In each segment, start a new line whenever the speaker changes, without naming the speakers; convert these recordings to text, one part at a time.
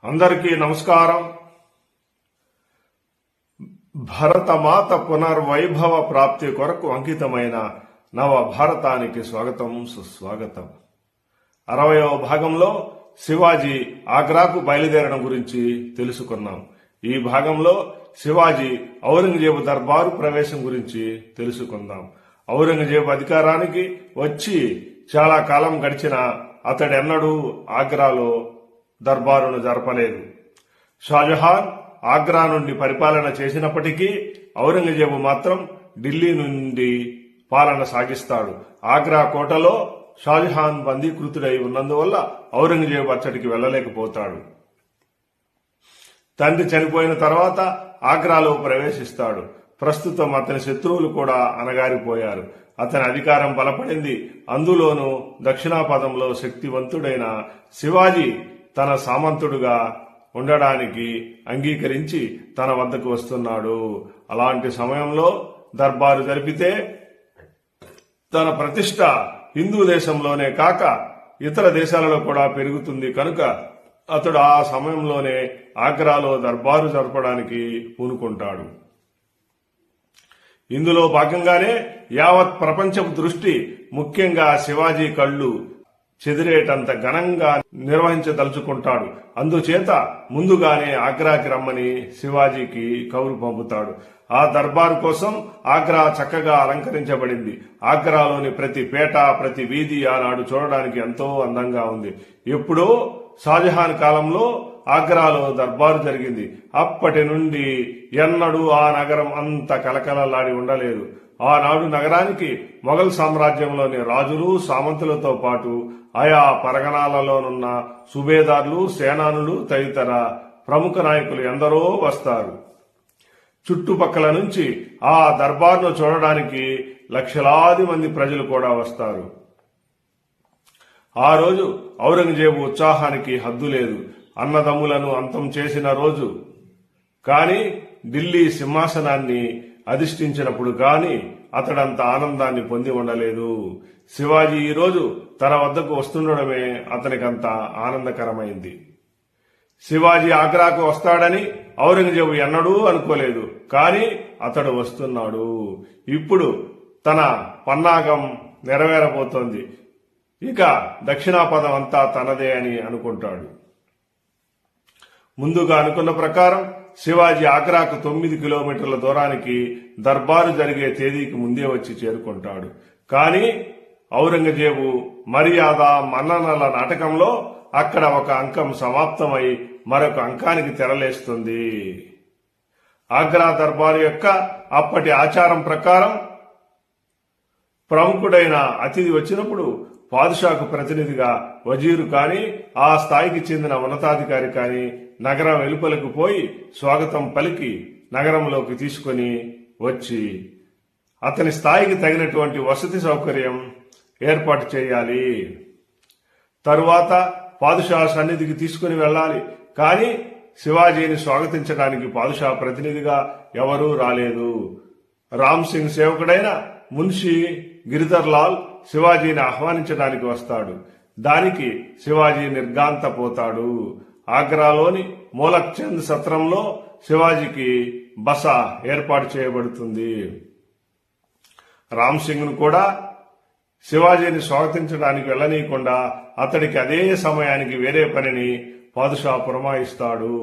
అందరికీ నమస్కారం. భరతమాత పునర్వైభవ ప్రాప్తి కొరకు అంకితమైన నవ భారతానికి స్వాగతం, సుస్వాగతం. 60వ భాగంలో శివాజీ ఆగ్రాకు బయలుదేరడం గురించి తెలుసుకున్నాం. ఈ భాగంలో శివాజీ ఔరంగజేబు దర్బారు ప్రవేశం గురించి తెలుసుకుందాం. ఔరంగజేబు అధికారానికి వచ్చి చాలా కాలం గడిచినా అతడెన్నడూ ఆగ్రాలో దర్బారును జరపలేదు. షాజహాన్ ఆగ్రా నుండి పరిపాలన చేసినప్పటికీ ఔరంగజేబు మాత్రం ఢిల్లీ నుండి పాలన సాగిస్తాడు. ఆగ్రా కోటలో షాజహాన్ బందీకృతుడై ఉన్నందువల్ల ఔరంగజేబు అచ్చటికి వెళ్లలేకపోతాడు. తండ్రి చనిపోయిన తర్వాత ఆగ్రాలో ప్రవేశిస్తాడు. ప్రస్తుతం అతని శత్రువులు కూడా అణగారిపోయారు. అతని అధికారం బలపడింది. అందులోనూ దక్షిణాపథంలో శక్తివంతుడైన శివాజీ తన సామంతుడుగా ఉండడానికి అంగీకరించి తన వద్దకు వస్తున్నాడు. అలాంటి సమయంలో దర్బారు జరిపితే తన ప్రతిష్ట హిందూ దేశంలోనే కాక ఇతర దేశాలలో కూడా పెరుగుతుంది కనుక అతడు ఆ సమయంలోనే ఆగ్రాలో దర్బారు జరపడానికి పూనుకుంటాడు. ఇందులో భాగంగానే యావత్ ప్రపంచపు దృష్టి ముఖ్యంగా శివాజీ కళ్ళు చెదిరేటంత ఘనంగా నిర్వహించదలుచుకుంటాడు. అందుచేత ముందుగానే ఆగ్రాకి రమ్మని శివాజీకి కబురు పంపుతాడు. ఆ దర్బారు కోసం ఆగ్రా చక్కగా అలంకరించబడింది. ఆగ్రాలోని ప్రతి పేట, ప్రతి వీధి ఆనాడు చూడడానికి ఎంతో అందంగా ఉంది. ఎప్పుడో షాజహాన్ కాలంలో ఆగ్రాలో దర్బారు జరిగింది. అప్పటి నుండి ఎన్నడూ ఆ నగరం అంత కలకలలాడి ఉండలేదు. ఆనాడు నగరానికి మొఘల్ సామ్రాజ్యంలోని రాజులు, సామంతులతో పాటు ఆయా పరగణాలలోనున్న సుబేదార్లు, సేనానులు తదితర ప్రముఖ నాయకులు ఎందరో వస్తారు. చుట్టుపక్కల నుంచి ఆ దర్బార్ను చూడడానికి లక్షలాది మంది ప్రజలు కూడా వస్తారు. ఆ రోజు ఔరంగజేబు ఉత్సాహానికి హద్దు లేదు. అన్నదమ్ములను అంతం చేసిన రోజు. కాని ఢిల్లీ సింహాసనాన్ని అధిష్ఠించినప్పుడు గాని అతడంత ఆనందాన్ని పొంది ఉండలేదు. శివాజీ ఈరోజు తన వద్దకు వస్తుండడమే అతనికంత ఆనందకరమైంది. శివాజీ ఆగ్రాకు వస్తాడని ఔరంగజేబు ఎన్నడూ అనుకోలేదు. కాని అతడు వస్తున్నాడు. ఇప్పుడు తన పన్నాగం నెరవేరబోతోంది. ఇక దక్షిణాపథం అంతా తనదే అని అనుకుంటాడు. ముందుగా అనుకున్న ప్రకారం శివాజీ ఆగ్రాకు 9 కిలోమీటర్ల దూరానికి దర్బారు జరిగే తేదీకి ముందే వచ్చి చేరుకుంటాడు. కాని ఔరంగజేబు మర్యాద మన్ననల నాటకంలో అక్కడ ఒక అంకం సమాప్తమై మరొక అంకానికి తెరలేస్తుంది. ఆగ్రా దర్బారు యొక్క అప్పటి ఆచారం ప్రకారం ప్రముఖుడైన అతిథి వచ్చినప్పుడు పాదుషాకు ప్రతినిధిగా వజీరు కాని, ఆ స్థాయికి చెందిన ఉన్నతాధికారి కాని నగరం వెలుపలకు పోయి స్వాగతం పలికి నగరంలోకి తీసుకుని వచ్చి అతని స్థాయికి తగినటువంటి వసతి సౌకర్యం ఏర్పాటు చేయాలి. తరువాత పాదుషా సన్నిధికి తీసుకుని వెళ్ళాలి. కాని శివాజీని స్వాగతించడానికి పాదుషా ప్రతినిధిగా ఎవరూ రాలేదు. రామ్ సింగ్ సేవకుడైన మున్షి గిరిధర్ లాల్ శివాజీని ఆహ్వానించడానికి వస్తాడు. దానికి శివాజీ నిర్గాంతపోతాడు. ఆగ్రాలోని మూలక్ చంద్ సత్రంలో శివాజీకి బస ఏర్పాటు చేయబడుతుంది. రామ్ సింగ్ ను కూడా శివాజీని స్వాగతించడానికి వెళ్లనీయకుండా అతడికి అదే సమయానికి వేరే పనిని పాదుషా పురమాయిస్తాడు.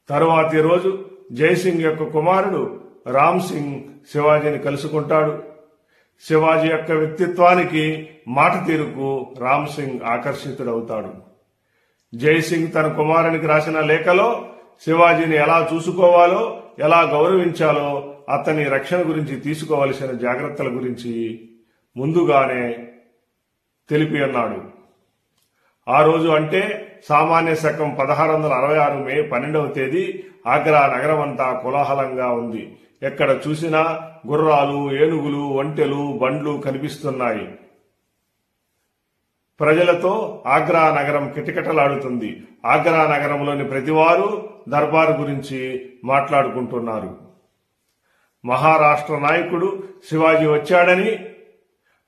తరువాతి రోజు జైసింగ్ యొక్క కుమారుడు రామ్ సింగ్ శివాజీని కలుసుకుంటాడు. శివాజీ యొక్క వ్యక్తిత్వానికి, మాట తీరుకు రామ్ సింగ్ ఆకర్షితుడవుతాడు. జైసింగ్ తన కుమారునికి రాసిన లేఖలో శివాజీని ఎలా చూసుకోవాలో, ఎలా గౌరవించాలో, అతని రక్షణ గురించి తీసుకోవలసిన జాగ్రత్తల గురించి ముందుగానే తెలిపి ఉన్నాడు. ఆ రోజు అంటే సామాన్య శకం 1666 మే 12వ తేదీ ఆగ్రా నగరమంతా కోలాహలంగా ఉంది. ఎక్కడ చూసినా గుర్రాలు, ఏనుగులు, ఒంటెలు, బండ్లు కనిపిస్తున్నాయి. ప్రజలతో ఆగ్రా నగరం కిటకిటలాడుతుంది. ఆగ్రా నగరంలోని ప్రతివారు దర్బారు గురించి మాట్లాడుకుంటున్నారు. మహారాష్ట్ర నాయకుడు శివాజీ వచ్చాడని,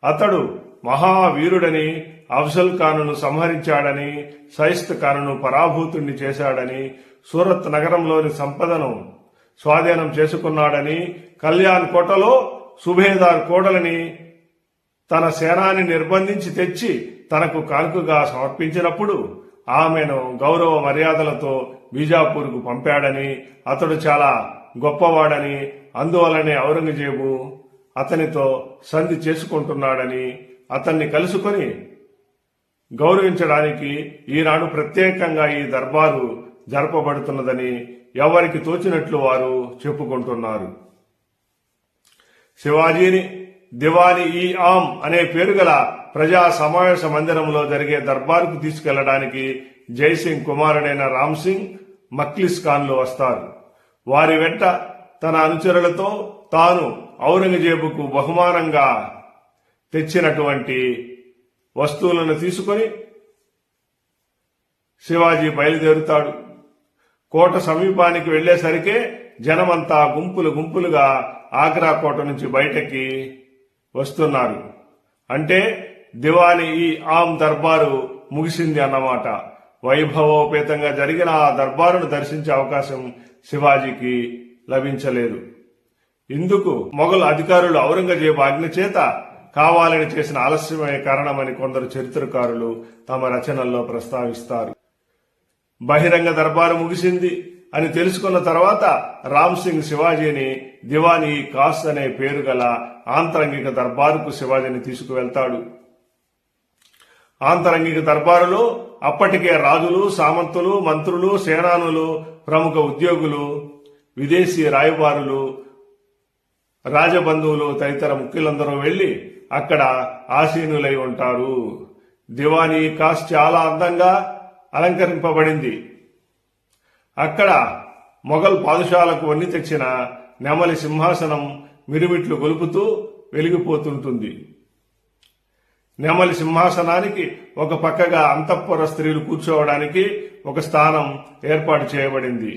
అతడు మహావీరుడని అఫ్జల్ ఖానును సంహరించాడని, షైస్త్ ఖానును పరాభూతుణ్ణి చేశాడని, సూరత్ నగరంలోని సంపదను స్వాధీనం చేసుకున్నాడని, కళ్యాణ్ కోటలో సుబేదార్ కోడలని తన సేనాని నిర్బంధించి తెచ్చి తనకు కానుకగా సమర్పించినప్పుడు ఆమెను గౌరవ మర్యాదలతో బీజాపూర్కు పంపాడని, అతడు చాలా గొప్పవాడని, అందువలనే ఔరంగజేబు అతనితో సంధి చేసుకుంటున్నాడని, అతన్ని కలుసుకొని గౌరవించడానికి ఈనాడు ప్రత్యేకంగా ఈ దర్బారు జరపబడుతున్నదని ఎవరికి తోచినట్లు వారు చెప్పుకుంటున్నారు. శివాజీని దివాని ఈ ఆమ్ అనే పేరు గల ప్రజా సమావేశ మందిరంలో జరిగే దర్బారుకు తీసుకెళ్లడానికి జైసింగ్ కుమారుడైన రామ్ సింగ్, మక్లిస్ ఖాన్లు వస్తారు. వారి వెంట తన అనుచరులతో తాను ఔరంగజేబుకు బహుమానంగా తెచ్చినటువంటి వస్తువులను తీసుకొని శివాజీ బయలుదేరుతాడు. కోట సమీపానికి వెళ్లేసరికే జనమంతా గుంపులు గుంపులుగా ఆగ్రా కోట నుంచి బయటకి వస్తున్నారు. అంటే దివాని ఈ ఆమ్ దర్బారు ముగిసింది అన్నమాట. వైభవోపేతంగా జరిగిన ఆ దర్బారును దర్శించే అవకాశం శివాజీకి లభించలేదు. ఇందుకు మొఘల్ అధికారులు ఔరంగజేబు ఆజ్ఞ చేత కావాలని చేసిన ఆలస్యమే కారణమని కొందరు చరిత్రకారులు తమ రచనల్లో ప్రస్తావిస్తారు. బహిరంగ దర్బారు ముగిసింది అని తెలుసుకున్న తర్వాత రామ్ సింగ్ శివాజీని దివాని కాస్ అనే పేరు గల ఆంతరంగిక దర్బారుకు శివాజీని తీసుకువెళ్తాడు. ఆంతరంగిక దర్బారులో అప్పటికే రాజులు, సామంతులు, మంత్రులు, సేనానులు, ప్రముఖ ఉద్యోగులు, విదేశీ రాయబారులు, రాజబంధువులు తదితర ముఖ్యులందరూ వెళ్లి అక్కడ ఆసీనులై ఉంటారు. దివాని కాస్ చాలా అందంగా అలంకరింపబడింది. అక్కడ మొఘల్ పాదుషాలకు వన్ని తెచ్చిన నెమలి సింహాసనం మిరుమిట్లు గొలుపుతూ వెలిగిపోతుంటుంది. నెమలి సింహాసనానికి ఒక పక్కగా అంతఃపుర స్త్రీలు కూర్చోవడానికి ఒక స్థానం ఏర్పాటు చేయబడింది.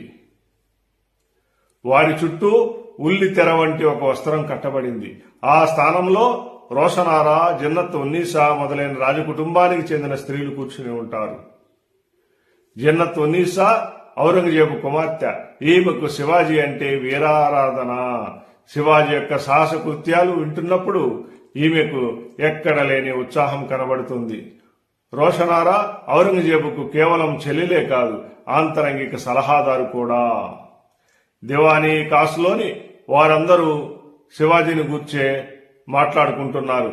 వారి చుట్టూ ఉల్లి తెర వంటి ఒక వస్త్రం కట్టబడింది. ఆ స్థానంలో రోషనారా, జన్నత్ ఉన్నీసా మొదలైన రాజకుటుంబానికి చెందిన స్త్రీలు కూర్చుని ఉంటారు. జన్నత్ ఉన్నీసా ఔరంగజేబు కుమార్తె. ఈమెకు శివాజీ అంటే వీరారాధన. శివాజీ యొక్క సాహస కృత్యాలు వింటున్నప్పుడు ఈమెకు ఎక్కడ లేని ఉత్సాహం కనబడుతుంది. రోషనారా ఔరంగజేబుకు కేవలం చెల్లెలే కాదు, ఆంతరంగిక సలహాదారు కూడా. దివానీ కాసులోని వారందరూ శివాజీని గూర్చే మాట్లాడుకుంటున్నారు.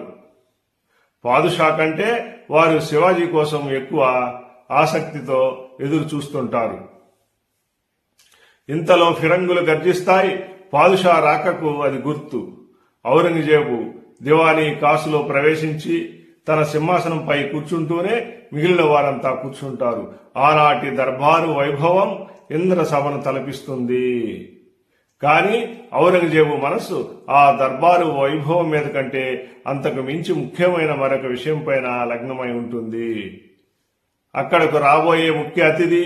పాదుషా కంటే వారు శివాజీ కోసం ఎక్కువ ఆసక్తితో ఎదురు చూస్తుంటారు. ఇంతలో ఫిరంగులు గర్జిస్తాయి. పాదుషా రాకకు అది గుర్తు. ఔరంగజేబు దివానీ కాసులో ప్రవేశించి తన సింహాసనంపై కూర్చుంటూనే మిగిలిన వారంతా కూర్చుంటారు. ఆనాటి దర్బారు వైభవం ఇంద్ర సభను తలపిస్తుంది. కాని ఔరంగజేబు మనస్సు ఆ దర్బారు వైభవం మీద కంటే అంతకు మించి ముఖ్యమైన మరొక విషయంపైన లగ్నమై ఉంటుంది. అక్కడకు రాబోయే ముఖ్య అతిథి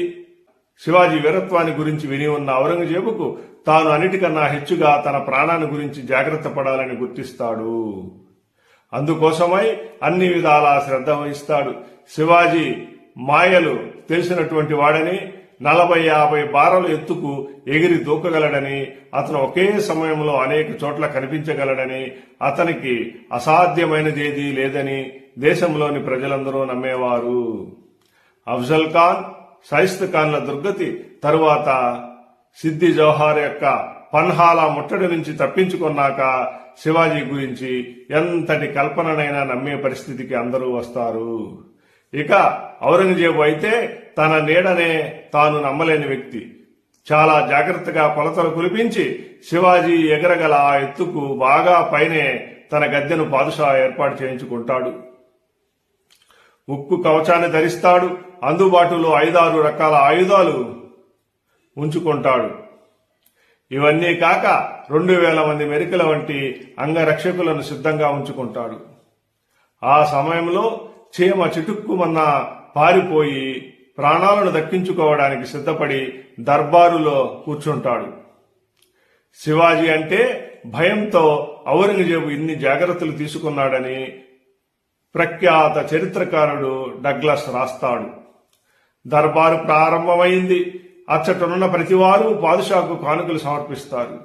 శివాజీ వీరత్వాన్ని గురించి విని ఉన్న ఔరంగజేబుకు తాను అన్నిటికన్నా హెచ్చుగా తన ప్రాణాన్ని గురించి జాగ్రత్త పడాలని గుర్తిస్తాడు. అందుకోసమై అన్ని విధాలా శ్రద్ధ వహిస్తాడు. శివాజీ మాయలు తెలిసినటువంటి వాడని, 40-50 బారలు ఎత్తుకు ఎగిరి దూకగలడని, అతను ఒకే సమయంలో అనేక చోట్ల కనిపించగలడని, అతనికి అసాధ్యమైనదేదీ లేదని దేశంలోని ప్రజలందరూ నమ్మేవారు. అఫ్జల్ ఖాన్, షైస్త్ ఖాన్ల దుర్గతి తరువాత సిద్ది జౌహార్ యొక్క పన్హాలా ముట్టడి నుంచి తప్పించుకున్నాక శివాజీ గురించి ఎంతటి కల్పననైనా నమ్మే పరిస్థితికి అందరూ వస్తారు. ఇక ఔరంగజేబు అయితే తన నీడనే తాను నమ్మలేని వ్యక్తి. చాలా జాగ్రత్తగా కొలతలు కురిపించి శివాజీ ఎగరగల ఆ ఎత్తుకు బాగా పైనే తన గద్దెను పాదుషా ఏర్పాటు చేయించుకుంటాడు. ఉక్కు కవచాన్ని ధరిస్తాడు. అందుబాటులో 5-6 రకాల ఆయుధాలు ఉంచుకుంటాడు. ఇవన్నీ కాక 2000 మంది మెరికల వంటి అంగరక్షకులను సిద్ధంగా ఉంచుకుంటాడు. ఆ సమయంలో చీమ చిటుక్కుమన్న పారిపోయి ప్రాణాలను దక్కించుకోవడానికి సిద్ధపడి దర్బారులో కూర్చుంటాడు. శివాజీ అంటే భయంతో ఔరంగజేబు ఇన్ని జాగ్రత్తలు తీసుకున్నాడని ప్రఖ్యాత చరిత్రకారుడు డగ్లస్ రాస్తాడు. దర్బారు ప్రారంభమైంది. అచ్చటనున్న ప్రతివారు పాదుషాకు కానుకలు సమర్పిస్తారు.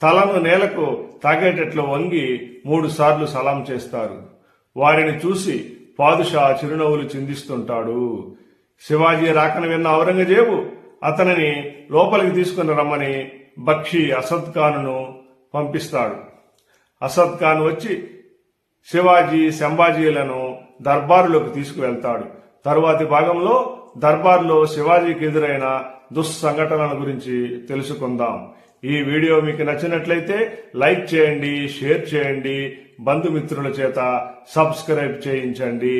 తలను నేలకు తాగేటట్లు వంగి 3 సార్లు సలాం చేస్తారు. వారిని చూసి పాదుషా చిరునవ్వులు చిందిస్తుంటాడు. శివాజీ రాకను విన్న ఔరంగజేబు అతనిని లోపలికి తీసుకుని రమ్మని బక్షి అసద్ ఖాన్ను పంపిస్తాడు. అసద్ ఖాన్ వచ్చి శివాజీ సంభాజీలను దర్బారులోకి తీసుకువెళ్తాడు. తరువాతి భాగంలో దర్బార్లో శివాజీకి ఎదురైన దుస్సంఘటనల గురించి తెలుసుకుందాం. ఈ వీడియో మీకు నచ్చినట్లయితే లైక్ చేయండి, షేర్ చేయండి, బంధుమిత్రుల చేత సబ్స్క్రైబ్ చేయించండి.